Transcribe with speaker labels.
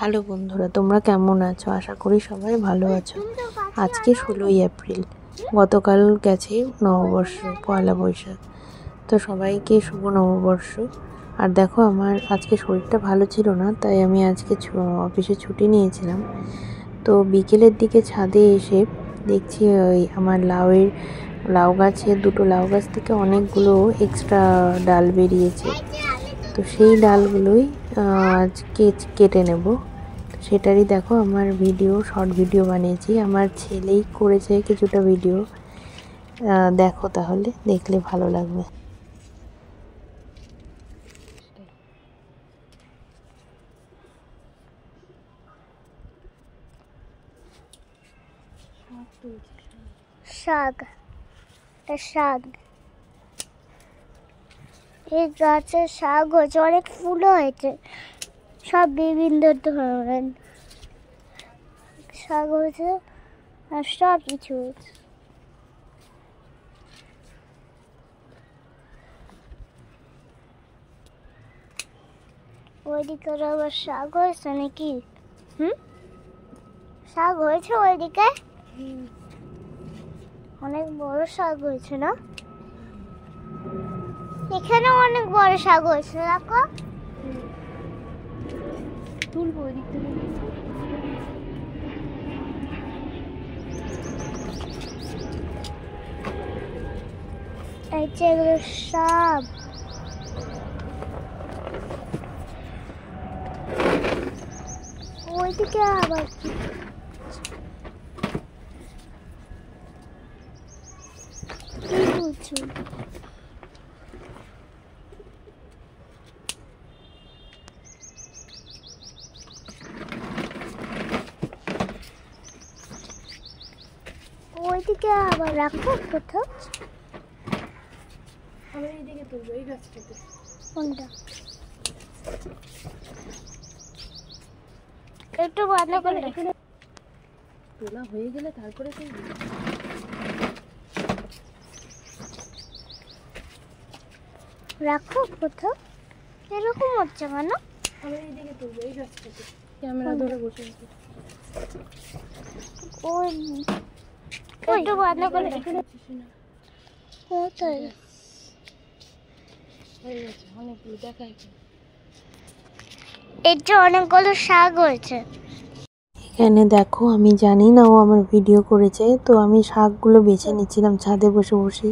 Speaker 1: Hello বন্ধুরা, তোমরা কেমন আছো? আশা করি সবাই ভালো আছো। আজকে 16ই এপ্রিল, গতকাল গেছে নববর্ষ, পয়লা বৈশাখ। তো সবাইকে শুভ নববর্ষ। আর দেখো, আমার আজকে শরীরটা ভালো ছিল না, তাই আমি আজকে অফিসে ছুটি নিয়েছিলাম। তো বিকেলের দিকে ছাদে এসে দেখছি ওই আমার লাউ গাছে, দুটো লাউ গাছ থেকে অনেকগুলো এক্সট্রা ডাল বেরিয়েছে। তো সেই ডালগুলোই আজকে কেটে নেব। সেটারই দেখো আমার শর্ট ভিডিও বানিয়েছি। আমার ছেলেই করেছে কিছুটা ভিডিও, দেখো, তাহলে দেখলে ভালো লাগবে।
Speaker 2: শাক, শাক, এই গাছে শাক হয়েছে, অনেক ফুলও হয়েছে, সব বিভিন্ন ধরনের শাক হয়েছে আর সব কিছু হয়েছে। ওইদিকে আবার শাক হয়েছে নাকি? শাক হয়েছে ওইদিকে, অনেক বড় শাক হয়েছে না? এখানেও অনেক বড় শাক হয়েছে, দেখো। তুলবো ওই দিক থেকে। এই যে এগুলো সব ওইদিকে আবার কি বলছো? ওইদিকে আবার রাখো কোথাও।
Speaker 1: আমরা এইদিকে তুলবো, এই গাছটাতে।
Speaker 2: কোনটা? একটু বন্ধ করে
Speaker 1: তোলা হয়ে গেলে তারপরে তুলবো।
Speaker 2: রাখো কোথাও। এরকম হচ্ছে কেন?
Speaker 1: আমরা এইদিকে তুলবো, এই গাছটাতে। ক্যামেরা ধরে বসে আছি।
Speaker 2: ওই একটু বন্ধ করে কোথায়?
Speaker 1: হয়ে গেছে অনেকগুলো, দেখাই।
Speaker 2: এর যে অনেকগুলো শাক হয়েছে।
Speaker 1: এখানে দেখো, আমি জানি না ও আমার ভিডিও করেছে, তো আমি শাকগুলো বেছে নিচ্ছিলাম ছাদে বসে বসে।